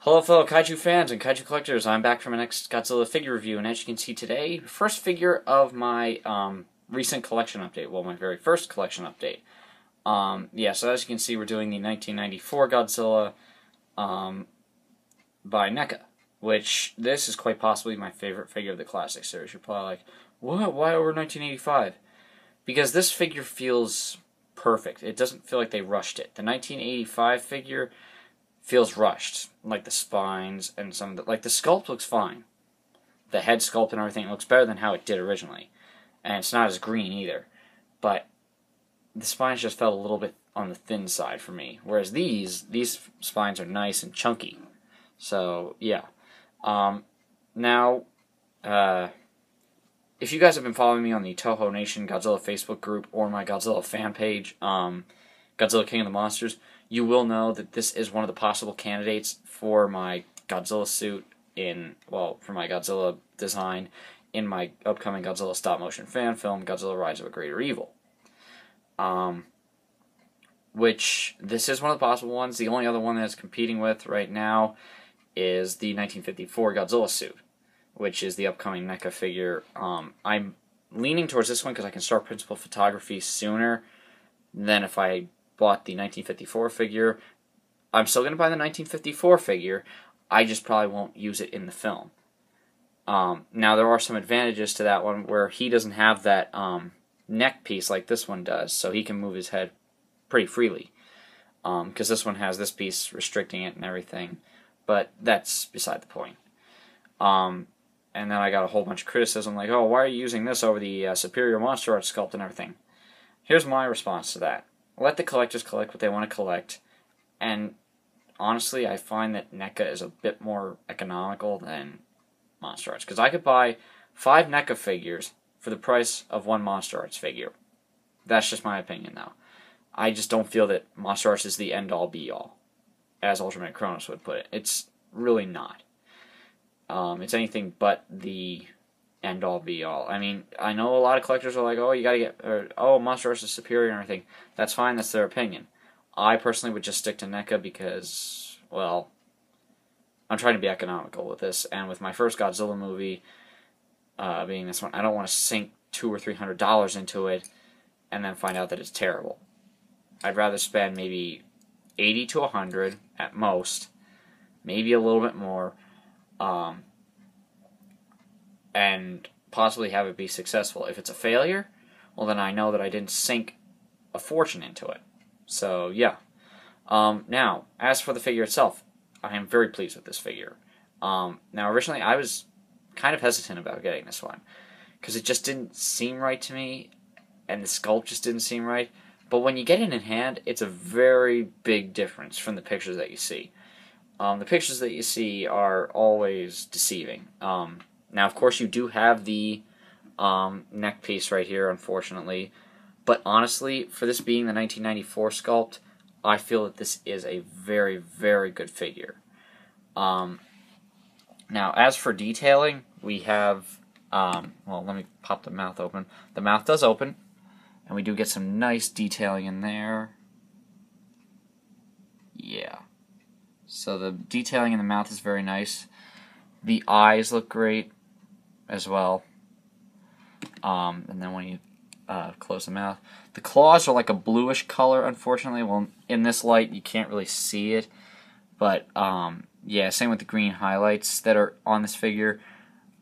Hello fellow kaiju fans and kaiju collectors, I'm back from my next Godzilla figure review, and as you can see today, first figure of my recent collection update, well, my very first collection update. So as you can see, we're doing the 1994 Godzilla by NECA, which this is quite possibly my favorite figure of the classic series. You're probably like, what? Why over 1985? Because this figure feels perfect. It doesn't feel like they rushed it. The 1985 figure feels rushed, like the spines and some of the, like the sculpt looks fine. The head sculpt and everything looks better than how it did originally, and it's not as green either. But the spines just felt a little bit on the thin side for me, whereas these spines are nice and chunky. So yeah. Now, if you guys have been following me on the Toho Nation Godzilla Facebook group or my Godzilla fan page, Godzilla King of the Monsters, you will know that this is one of the possible candidates for my Godzilla suit for my Godzilla design in my upcoming Godzilla stop-motion fan film, Godzilla Rise of a Greater Evil. Which, this is one of the possible ones. The only other one that it's competing with right now is the 1954 Godzilla suit, which is the upcoming NECA figure. I'm leaning towards this one because I can start principal photography sooner than if I bought the 1954 figure. I'm still going to buy the 1954 figure, I just probably won't use it in the film. Now there are some advantages to that one where he doesn't have that neck piece like this one does, so he can move his head pretty freely. Because this one has this piece restricting it and everything, but that's beside the point. And then I got a whole bunch of criticism like, oh, why are you using this over the Superior Monster Art sculpt and everything? Here's my response to that. Let the collectors collect what they want to collect, and honestly, I find that NECA is a bit more economical than Monster Arts, because I could buy 5 NECA figures for the price of 1 Monster Arts figure. That's just my opinion, though. I just don't feel that Monster Arts is the end-all, be-all, as Ultraman Kronos would put it. It's really not. It's anything but the end-all, be-all. I mean, I know a lot of collectors are like, oh, you gotta get, oh, Monster Arts is superior and everything. That's fine, that's their opinion. I personally would just stick to NECA because, well, I'm trying to be economical with this, and with my first Godzilla movie being this one, I don't want to sink $200 or $300 into it and then find out that it's terrible. I'd rather spend maybe $80 to $100 at most, maybe a little bit more, and possibly have it be successful. If it's a failure, well then I know that I didn't sink a fortune into it. So yeah. Now, as for the figure itself, I am very pleased with this figure. Now originally I was kind of hesitant about getting this one, because it just didn't seem right to me, and the sculpt just didn't seem right. But when you get it in hand, it's a very big difference from the pictures that you see. The pictures that you see are always deceiving. Now, of course, you do have the neck piece right here, unfortunately. But honestly, for this being the 1994 sculpt, I feel that this is a very, very good figure. Now, as for detailing, we have, well, let me pop the mouth open. The mouth does open, and we do get some nice detailing in there. Yeah. So the detailing in the mouth is very nice. The eyes look great as well. And then when you close the mouth, the claws are like a bluish color, unfortunately. Well, in this light you can't really see it, but yeah, same with the green highlights that are on this figure.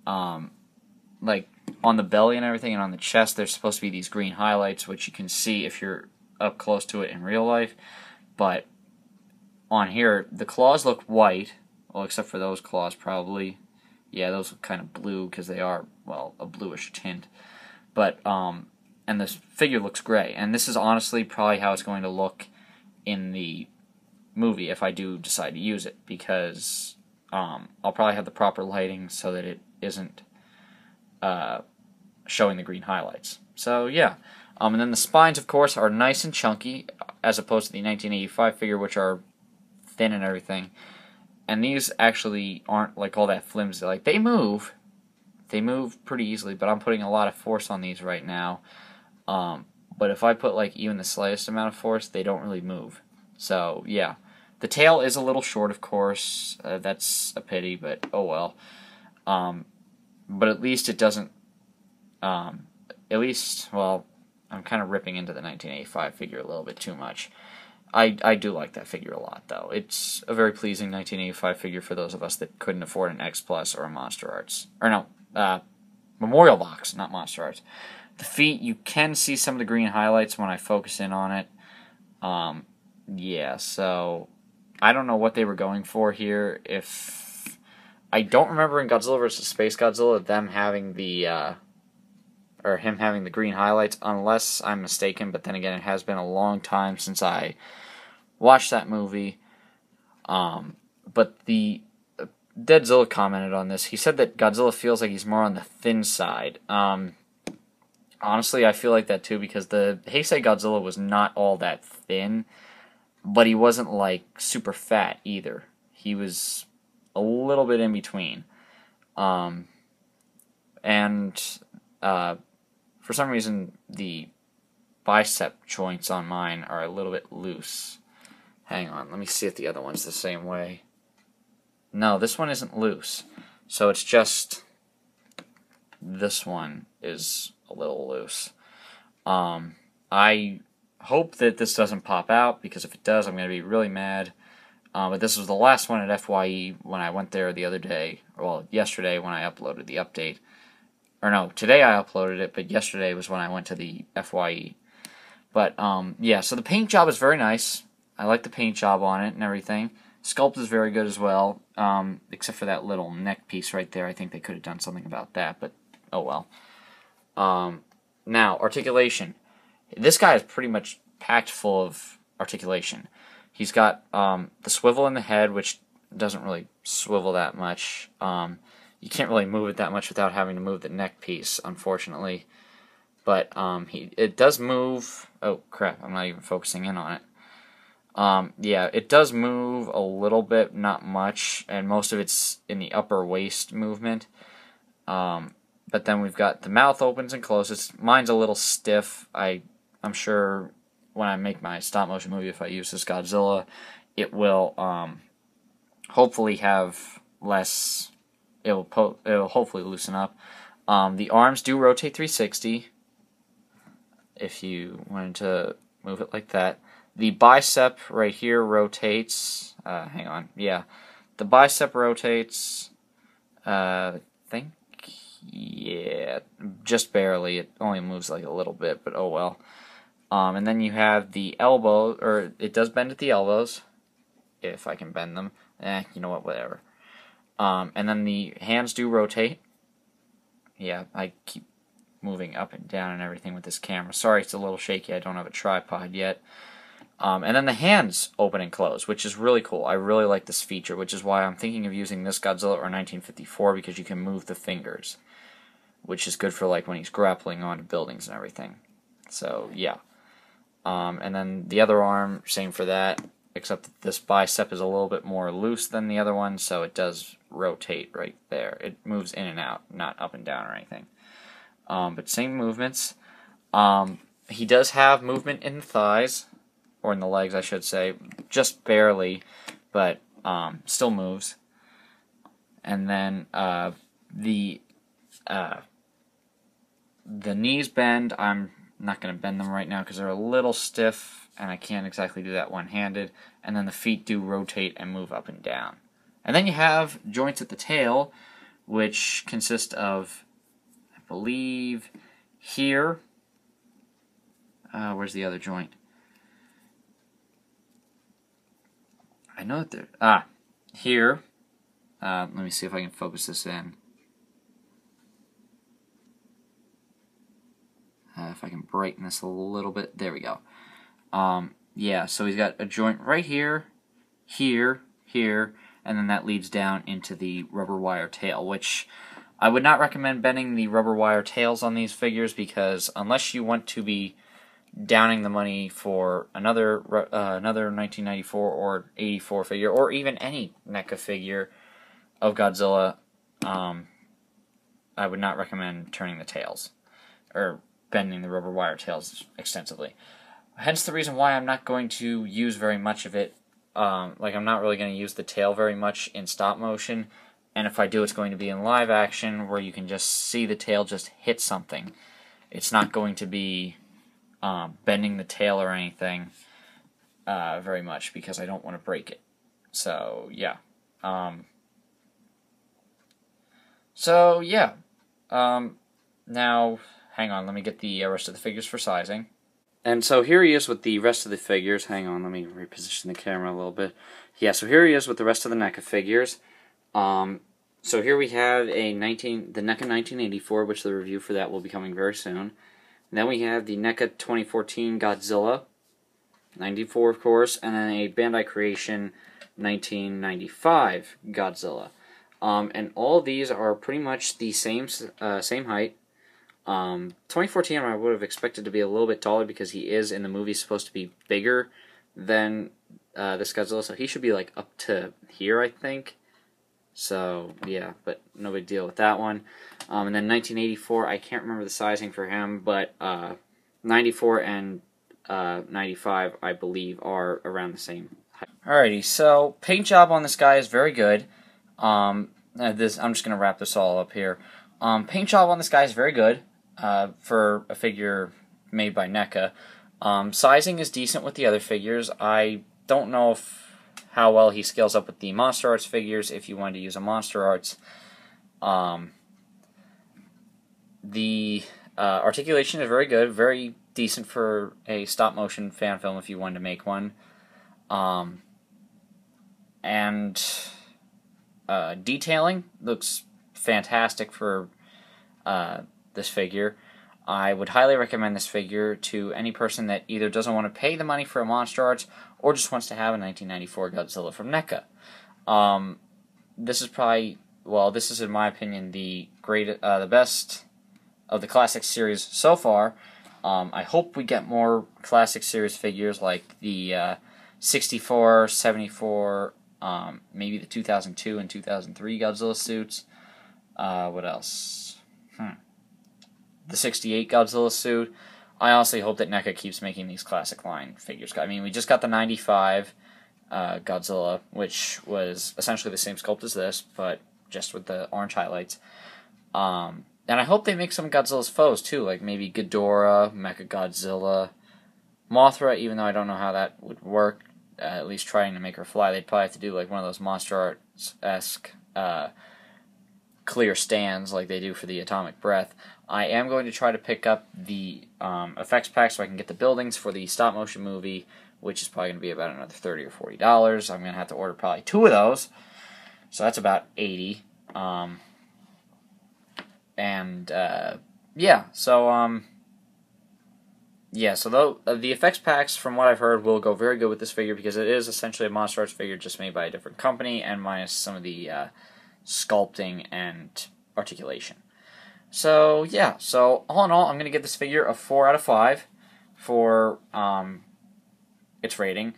Like on the belly and everything, and on the chest, there's supposed to be these green highlights, which you can see if you're up close to it in real life. But on here, the claws look white, well, except for those claws probably. Yeah, those look kind of blue because they are, well, a bluish tint. But and this figure looks gray, and this is honestly probably how it's going to look in the movie if I do decide to use it, because I'll probably have the proper lighting so that it isn't showing the green highlights. So yeah, and then the spines, of course, are nice and chunky as opposed to the 1985 figure, which are thin and everything. And these actually aren't like all that flimsy. Like, they move pretty easily, but I'm putting a lot of force on these right now. But if I put like even the slightest amount of force, they don't really move. So yeah, The tail is a little short, of course. That's a pity, but oh well. But at least it doesn't... well, I'm kind of ripping into the 1985 figure a little bit too much. I do like that figure a lot, though. It's a very pleasing 1985 figure for those of us that couldn't afford an X Plus or a Monster Arts. Or no, Memorial Box, not Monster Arts. The feet, you can see some of the green highlights when I focus in on it. Yeah, so I don't know what they were going for here. I don't remember in Godzilla vs. Space Godzilla them having him having the green highlights, unless I'm mistaken, but then again, it has been a long time since I watched that movie. But the Deadzilla commented on this. He said that Godzilla feels like he's more on the thin side. Honestly, I feel like that too, because the Heisei Godzilla was not all that thin, but he wasn't like super fat either. He was a little bit in between. For some reason, the bicep joints on mine are a little bit loose. Hang on, let me see if the other one's the same way. No, this one isn't loose. So it's just this one is a little loose. I hope that this doesn't pop out, because if it does, I'm going to be really mad. But this was the last one at FYE when I went there the other day. Well, yesterday when I uploaded the update. Or no, today I uploaded it, but yesterday was when I went to the FYE. But, yeah, so the paint job is very nice. I like the paint job on it and everything. Sculpt is very good as well, except for that little neck piece right there. I think they could have done something about that, but oh well. Now, articulation. This guy is pretty much packed full of articulation. He's got the swivel in the head, which doesn't really swivel that much. You can't really move it that much without having to move the neck piece, unfortunately. But it does move. Oh crap! I'm not even focusing in on it. Yeah, it does move a little bit, not much, and most of it's in the upper waist movement. But then we've got the mouth opens and closes. Mine's a little stiff. I'm sure when I make my stop motion movie, if I use this Godzilla, it will hopefully have less. It'll hopefully loosen up. The arms do rotate 360. If you wanted to move it like that. The bicep right here rotates. Hang on. Yeah. The bicep rotates. I think. Yeah. Just barely. It only moves like a little bit, but oh well. And then you have the elbow, or it does bend at the elbows. If I can bend them. You know what, whatever. And then the hands do rotate. Yeah, I keep moving up and down and everything with this camera. Sorry, it's a little shaky. I don't have a tripod yet. And then the hands open and close, which is really cool. I really like this feature, which is why I'm thinking of using this Godzilla or 1954, because you can move the fingers, which is good for like when he's grappling onto buildings and everything. So, yeah. And then the other arm, same for that, except that this bicep is a little bit more loose than the other one, so it does rotate right there. It moves in and out, not up and down or anything. But same movements. He does have movement in the thighs, or in the legs, I should say, just barely, but still moves. And then the knees bend. I'm not going to bend them right now because they're a little stiff, and I can't exactly do that one-handed. And then the feet do rotate and move up and down. And then you have joints at the tail, which consist of, I believe, here. Where's the other joint? I know that there... here. Let me see if I can focus this in. If I can brighten this a little bit. There we go. Yeah, so he's got a joint right here, here, here, and then that leads down into the rubber wire tail, which I would not recommend bending the rubber wire tails on these figures, because unless you want to be downing the money for another 1994 or 84 figure, or even any NECA figure of Godzilla, I would not recommend turning the tails, or bending the rubber wire tails extensively. Hence the reason why I'm not going to use very much of it like I'm not really going to use the tail very much in stop motion, and if I do, it's going to be in live action where you can just see the tail just hit something. It's not going to be bending the tail or anything very much because I don't want to break it. So yeah. Now, hang on, let me get the rest of the figures for sizing. And so here he is with the rest of the figures. Hang on, let me reposition the camera a little bit. Yeah, so here he is with the rest of the NECA figures. So here we have the NECA 1984, which the review for that will be coming very soon. And then we have the NECA 2014 Godzilla, 94 of course, and then a Bandai Creation 1995 Godzilla. And all these are pretty much the same height. 2014 I would have expected to be a little bit taller because he is in the movie supposed to be bigger than this Godzilla, so he should be like up to here, I think. So yeah, but no big deal with that one. And then 1984, I can't remember the sizing for him, but 94 and 95, I believe, are around the same height. Alrighty, so paint job on this guy is very good. I'm just going to wrap this all up here. Paint job on this guy is very good for a figure made by NECA. Sizing is decent with the other figures. I don't know how well he scales up with the Monster Arts figures if you wanted to use a Monster Arts. The articulation is very good, very decent for a stop-motion fan film if you wanted to make one. And detailing looks fantastic for this figure. I would highly recommend this figure to any person that either doesn't want to pay the money for a Monster Arts or just wants to have a 1994 Godzilla from NECA. This is probably, well, this is in my opinion the best of the classic series so far. I hope we get more classic series figures like the 64, 74, maybe the 2002 and 2003 Godzilla suits. What else? The 68 Godzilla suit. I honestly hope that NECA keeps making these classic line figures. I mean, we just got the 95 Godzilla, which was essentially the same sculpt as this, but just with the orange highlights. And I hope they make some Godzilla's foes, too, like maybe Ghidorah, Mechagodzilla, Mothra, even though I don't know how that would work, at least trying to make her fly. They'd probably have to do like one of those Monster Arts-esque clear stands like they do for the Atomic Breath. I am going to try to pick up the effects pack so I can get the buildings for the stop-motion movie, which is probably going to be about another $30 or $40. I'm going to have to order probably 2 of those, so that's about $80. So the effects packs, from what I've heard, will go very good with this figure because it is essentially a Monster Arts figure just made by a different company and minus some of the sculpting and articulation. So yeah, so all in all, I'm going to give this figure a 4 out of 5 for its rating.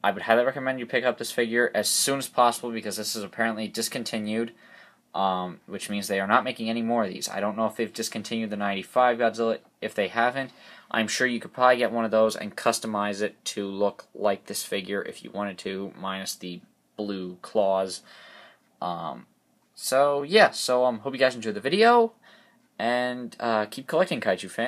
I would highly recommend you pick up this figure as soon as possible because this is apparently discontinued, which means they are not making any more of these. I don't know if they've discontinued the 95 Godzilla. If they haven't, I'm sure you could probably get one of those and customize it to look like this figure if you wanted to, minus the blue claws. Hope you guys enjoyed the video, and keep collecting, Kaiju fans.